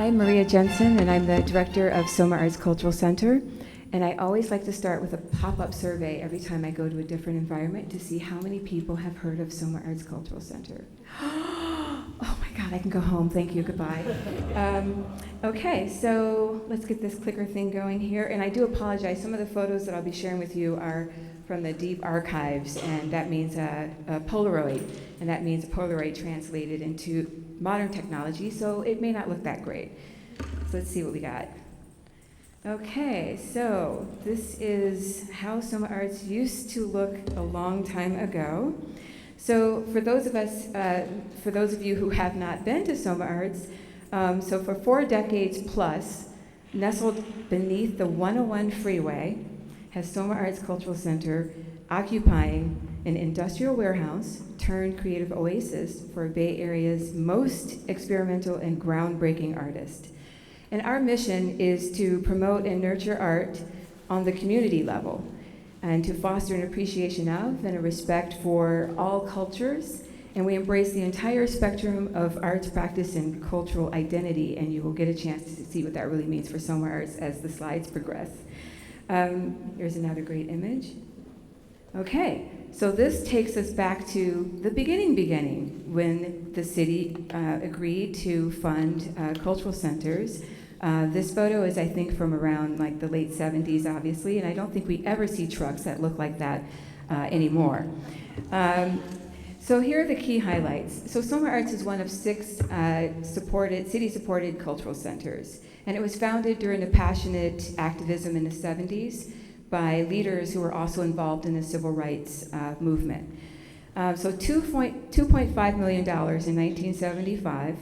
I'm Maria Jenson, and I'm the director of SOMArts Cultural Center. And I always like to start with a pop-up survey every time I go to a different environment to see how many people have heard of SOMArts Cultural Center. Oh my God, I can go home. Thank you. Goodbye. Okay, so let's get this clicker thing going here. And I do apologize. Some of the photos that I'll be sharing with you are from the deep archives, and that means a Polaroid, and that means a Polaroid translated into modern technology, so it may not look that great. So let's see what we got. Okay, so this is how SOMArts used to look a long time ago. So for those of you who have not been to SOMArts, so for 4 decades plus, nestled beneath the 101 freeway, has SOMArts Cultural Center occupying an industrial warehouse turned creative oasis for Bay Area's most experimental and groundbreaking artists. And our mission is to promote and nurture art on the community level and to foster an appreciation of and a respect for all cultures. And we embrace the entire spectrum of arts practice and cultural identity, and you will get a chance to see what that really means for SOMArts as the slides progress. Here's another great image. Okay, so this takes us back to the beginning, when the city agreed to fund cultural centers. This photo is, I think, from around like the late 70s, obviously, and I don't think we ever see trucks that look like that anymore. So here are the key highlights. So SOMArts is one of 6 city-supported cultural centers, and it was founded during the passionate activism in the 70s by leaders who were also involved in the civil rights movement. So $2.5 million in 1975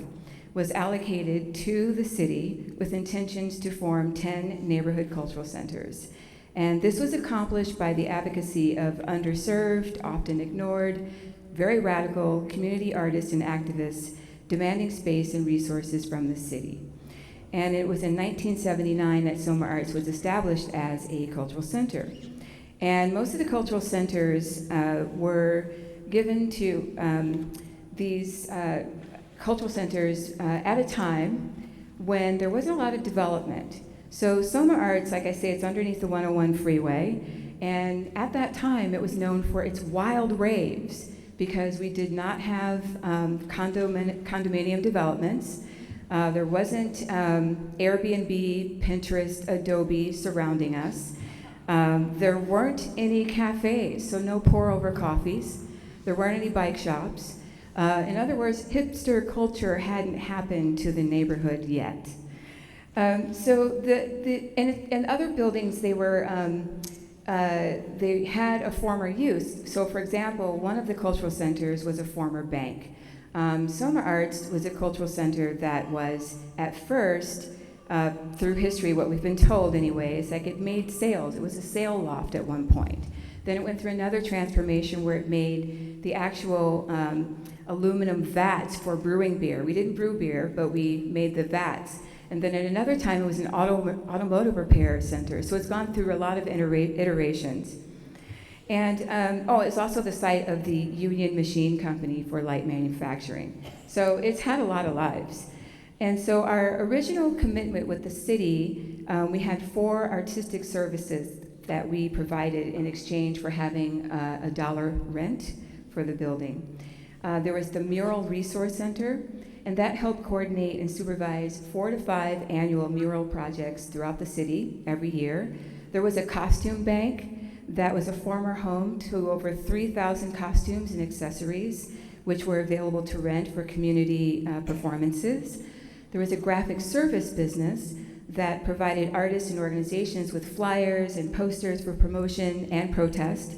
was allocated to the city with intentions to form 10 neighborhood cultural centers. And this was accomplished by the advocacy of underserved, often ignored, very radical community artists and activists demanding space and resources from the city. And it was in 1979 that SOMArts was established as a cultural center. And most of the cultural centers were given to these cultural centers at a time when there wasn't a lot of development. So SOMArts, like I say, it's underneath the 101 freeway, and at that time it was known for its wild raves because we did not have condominium developments. There wasn't Airbnb, Pinterest, Adobe surrounding us. There weren't any cafes, so no pour-over coffees. There weren't any bike shops. In other words, hipster culture hadn't happened to the neighborhood yet. So and other buildings, they had a former use. So for example, one of the cultural centers was a former bank. SOMArts was a cultural center that was, at first, through history, what we've been told anyways, like it made sales. It was a sale loft at one point. Then it went through another transformation where it made the actual aluminum vats for brewing beer. We didn't brew beer, but we made the vats. And then at another time, it was an automotive repair center. So it's gone through a lot of iterations. And it's also the site of the Union Machine Company for light manufacturing. So it's had a lot of lives. And so our original commitment with the city, we had 4 artistic services that we provided in exchange for having $1 rent for the building. There was the Mural Resource Center, and that helped coordinate and supervise 4 to 5 annual mural projects throughout the city every year. There was a costume bank that was a former home to over 3,000 costumes and accessories, which were available to rent for community performances. There was a graphic service business that provided artists and organizations with flyers and posters for promotion and protest,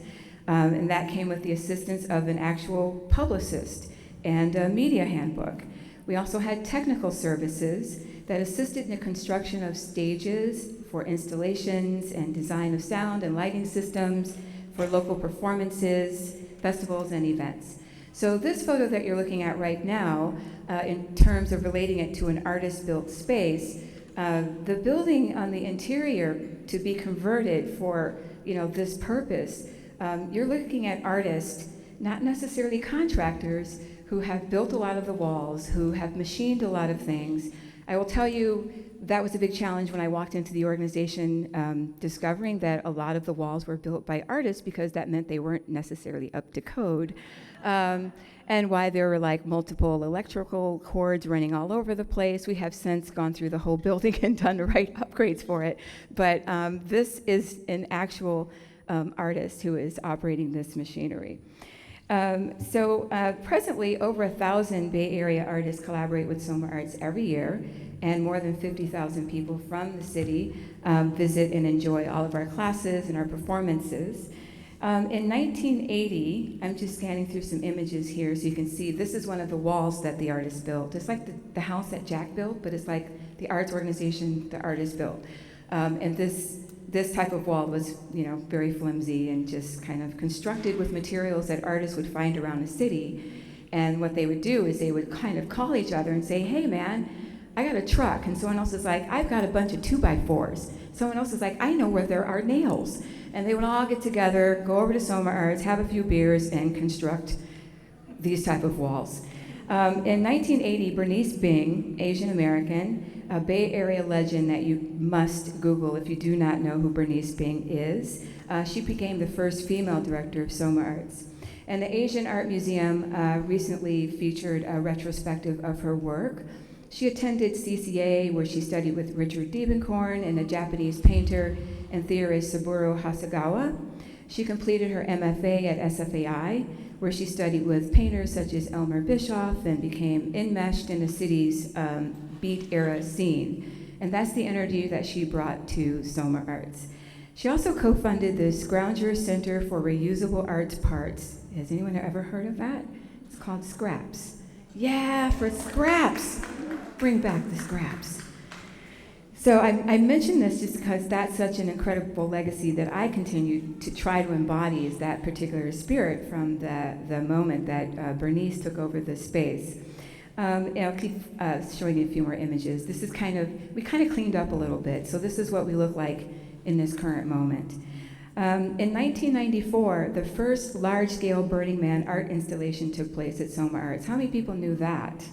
and that came with the assistance of an actual publicist and a media handbook. We also had technical services that assisted in the construction of stages for installations and design of sound and lighting systems for local performances, festivals, and events. So this photo that you're looking at right now, in terms of relating it to an artist-built space, the building on the interior to be converted for this purpose, you're looking at artists, not necessarily contractors, who have built a lot of the walls, who have machined a lot of things, I will tell you that was a big challenge when I walked into the organization, discovering that a lot of the walls were built by artists, because that meant they weren't necessarily up to code. And why there were like multiple electrical cords running all over the place. We have since gone through the whole building and done the right upgrades for it. But this is an actual artist who is operating this machinery. Presently, over 1,000 Bay Area artists collaborate with SOMArts every year, and more than 50,000 people from the city visit and enjoy all of our classes and our performances. In 1980, I'm just scanning through some images here so you can see, this is one of the walls that the artist built. It's like the house that Jack built, but it's like the arts organization the artist built. And this type of wall was, very flimsy and just kind of constructed with materials that artists would find around the city. And what they would do is they would kind of call each other and say, hey man, I got a truck. And someone else is like, I've got a bunch of 2x4s. Someone else is like, I know where there are nails. And they would all get together, go over to SOMArts, have a few beers, and construct these type of walls. In 1980, Bernice Bing, Asian American, a Bay Area legend that you must Google if you do not know who Bernice Bing is, she became the first female director of SOMArts. And the Asian Art Museum recently featured a retrospective of her work. She attended CCA, where she studied with Richard Diebenkorn and a Japanese painter and theorist Saburo Hasegawa. She completed her MFA at SFAI, where she studied with painters such as Elmer Bischoff and became enmeshed in the city's beat era scene. And that's the energy that she brought to SOMArts. She also co-funded the Scrounger Center for Reusable Arts Parts. Has anyone ever heard of that? It's called Scraps. Yeah, for scraps. Bring back the scraps. So I mention this just because that's such an incredible legacy that I continue to try to embody, is that particular spirit from the moment that Bernice took over the space. And I'll keep showing you a few more images. This is we kind of cleaned up a little bit. So this is what we look like in this current moment. In 1994, the first large-scale Burning Man art installation took place at SOMArts. How many people knew that?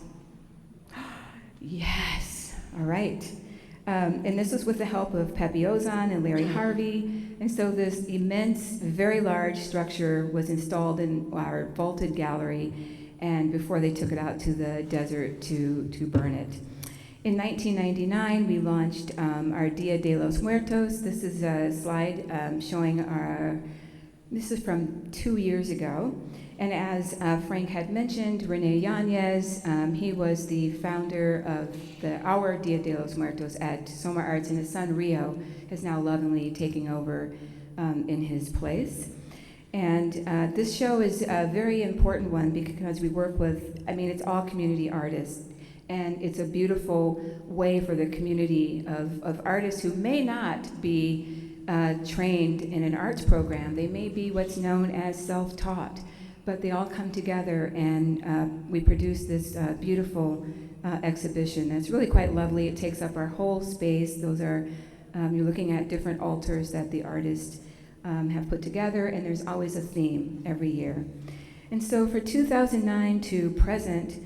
Yes, all right. And this was with the help of Pepe Ozan and Larry Harvey. And so this immense, very large structure was installed in our vaulted gallery, and before they took it out to the desert to burn it. In 1999, we launched our Dia de los Muertos. This is a slide showing this is from 2 years ago. And as Frank had mentioned, Rene Yanez, he was the founder of our Dia de los Muertos at SOMArts, and his son Rio is now lovingly taking over in his place. And this show is a very important one because we work with, it's all community artists. And it's a beautiful way for the community of artists who may not be trained in an arts program. They may be what's known as self-taught, but they all come together, and we produce this beautiful exhibition that's really quite lovely. It takes up our whole space. Those are, you're looking at different altars that the artists have put together, and there's always a theme every year. And so for 2009 to present,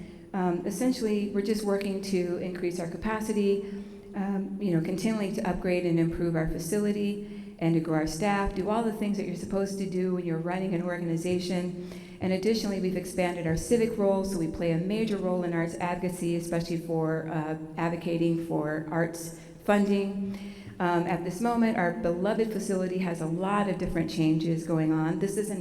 essentially, we're just working to increase our capacity, continuing to upgrade and improve our facility, and to grow our staff, do all the things that you're supposed to do when you're running an organization. And additionally, we've expanded our civic role, so we play a major role in arts advocacy, especially for advocating for arts funding. At this moment, our beloved facility has a lot of different changes going on. This is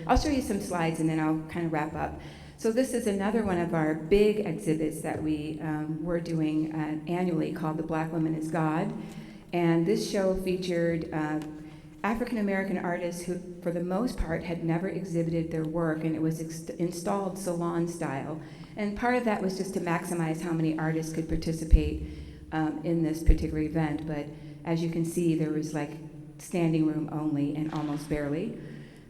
I'll show you some slides and then I'll kind of wrap up. So this is another one of our big exhibits that we're doing annually, called The Black Woman is God. And this show featured African American artists who, for the most part, had never exhibited their work, and it was installed salon style. And part of that was just to maximize how many artists could participate in this particular event. But as you can see, there was like standing room only and almost barely.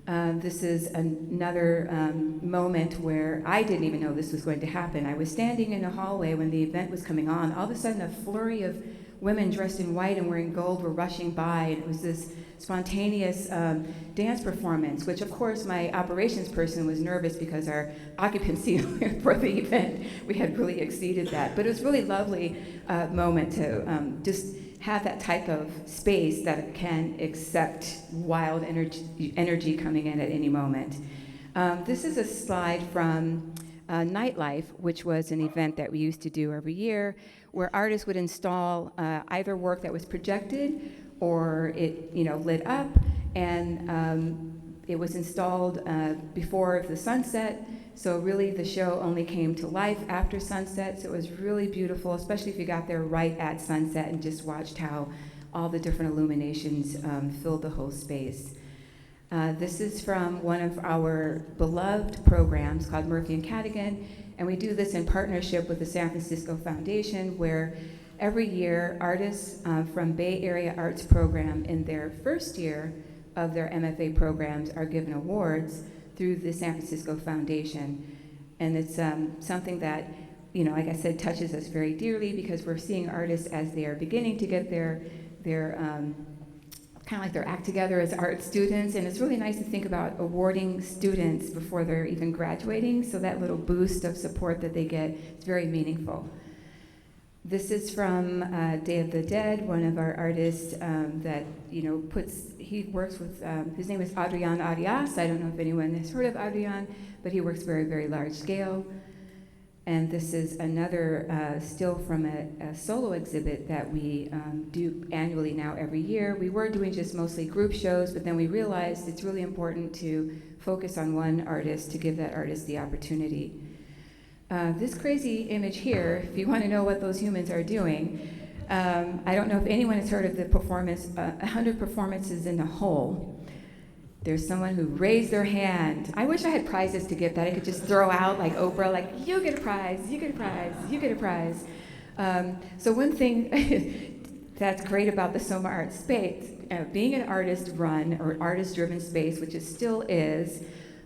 This is another moment where I didn't even know this was going to happen. I was standing in a hallway when the event was coming on. All of a sudden, a flurry of women dressed in white and wearing gold were rushing by, and it was this spontaneous dance performance, which of course my operations person was nervous because our occupancy for the event, we had really exceeded that. But it was really lovely moment to just have that type of space that can accept wild energy coming in at any moment. This is a slide from Nightlife, which was an event that we used to do every year, where artists would install either work that was projected or it lit up, and it was installed before the sunset. So really the show only came to life after sunset, so it was really beautiful, especially if you got there right at sunset and just watched how all the different illuminations filled the whole space. This is from one of our beloved programs called Murphy and Cadigan, and we do this in partnership with the San Francisco Foundation, where every year artists from Bay Area Arts Program in their first year of their MFA programs are given awards through the San Francisco Foundation. And it's something that, like I said, touches us very dearly, because we're seeing artists as they are beginning to get their kind of like their act together as art students, and it's really nice to think about awarding students before they're even graduating, so that little boost of support that they get is very meaningful. This is from Day of the Dead, one of our artists that he works with, his name is Adrian Arias. I don't know if anyone has heard of Adrian, but he works very, very large scale. And this is another still from a solo exhibit that we do annually now every year. We were doing just mostly group shows, but then we realized it's really important to focus on one artist to give that artist the opportunity. This crazy image here, if you want to know what those humans are doing, I don't know if anyone has heard of the performance, 100 performances in a hole. There's someone who raised their hand. I wish I had prizes to give that I could just throw out like Oprah, like, you get a prize, you get a prize, you get a prize. So one thing that's great about the SOMArts space, being an artist-run or artist-driven space, which it still is,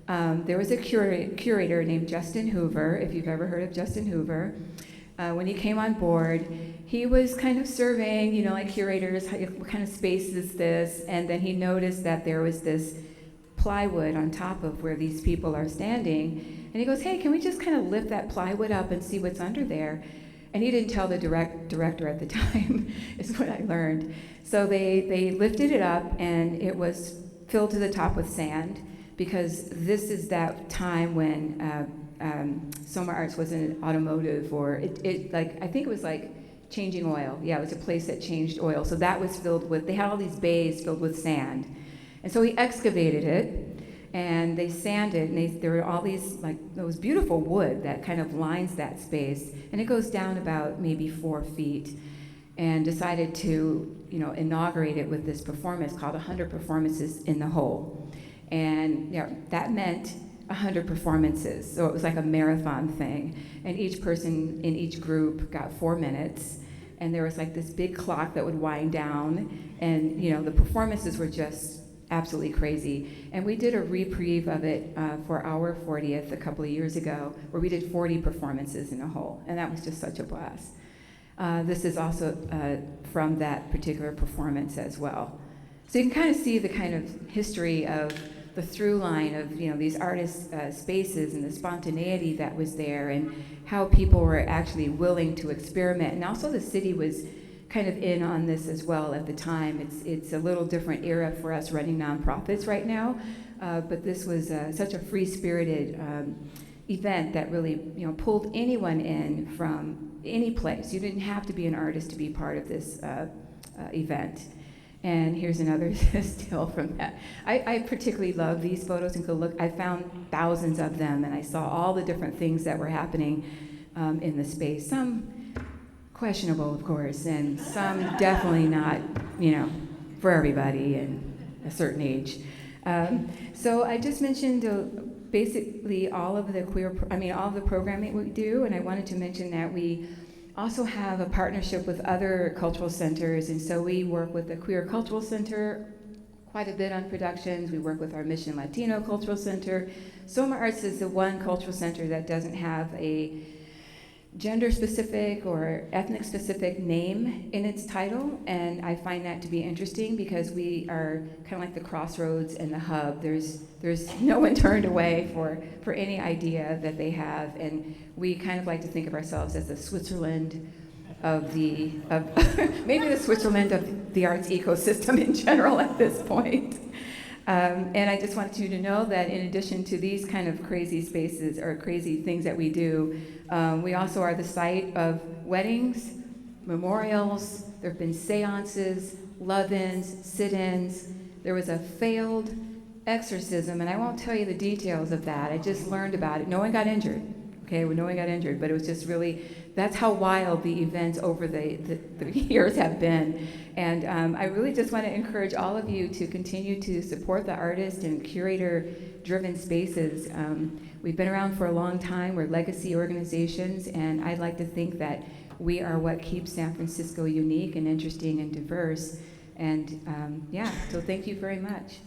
there was a curator named Justin Hoover, if you've ever heard of Justin Hoover. When he came on board, he was kind of surveying, like curators, what kind of space is this? And then he noticed that there was this plywood on top of where these people are standing. And he goes, hey, can we just kind of lift that plywood up and see what's under there? And he didn't tell the director at the time, is what I learned. So they lifted it up, and it was filled to the top with sand, because this is that time when SOMArts was an automotive, or I think it was like changing oil. Yeah, it was a place that changed oil. So that was filled with, they had all these bays filled with sand. And so he excavated it, and they sanded, and there were all these, those beautiful wood that kind of lines that space, and it goes down about maybe 4 feet, and decided to, inaugurate it with this performance called 100 Performances in the Hole. And that meant 100 performances, so it was like a marathon thing, and each person in each group got 4 minutes, and there was like this big clock that would wind down, and the performances were just absolutely crazy. And we did a reprieve of it for our 40th a couple of years ago, where we did 40 performances in a hole, and that was just such a blast. This is also from that particular performance as well. So you can kind of see the kind of history of the through line of these artist spaces and the spontaneity that was there, and how people were actually willing to experiment. And also the city was kind of in on this as well at the time. It's a little different era for us running nonprofits right now, but this was such a free-spirited event that really pulled anyone in from any place. You didn't have to be an artist to be part of this event. And here's another still from that. I particularly love these photos, and could look. I found thousands of them, and I saw all the different things that were happening in the space. Some questionable, of course, and some definitely not, for everybody and a certain age. So I just mentioned basically all of the all of the programming we do, and I wanted to mention that we also have a partnership with other cultural centers, and so we work with the Queer Cultural Center quite a bit on productions. We work with our Mission Latino Cultural Center. SOMArts is the one cultural center that doesn't have a gender-specific or ethnic-specific name in its title, and I find that to be interesting because we are kind of like the crossroads and the hub. There's no one turned away for any idea that they have, and we kind of like to think of ourselves as the Switzerland of maybe the Switzerland of the arts ecosystem in general at this point. And I just want you to know that in addition to these kind of crazy spaces or crazy things that we do, we also are the site of weddings, memorials. There have been seances, love-ins, sit-ins. There was a failed exorcism, and I won't tell you the details of that. I just learned about it. No one got injured, okay? Well, no one got injured, but it was just really, that's how wild the events over the years have been. And I really just want to encourage all of you to continue to support the artist and curator-driven spaces. We've been around for a long time. We're legacy organizations, and I'd like to think that we are what keeps San Francisco unique and interesting and diverse. And yeah, so thank you very much.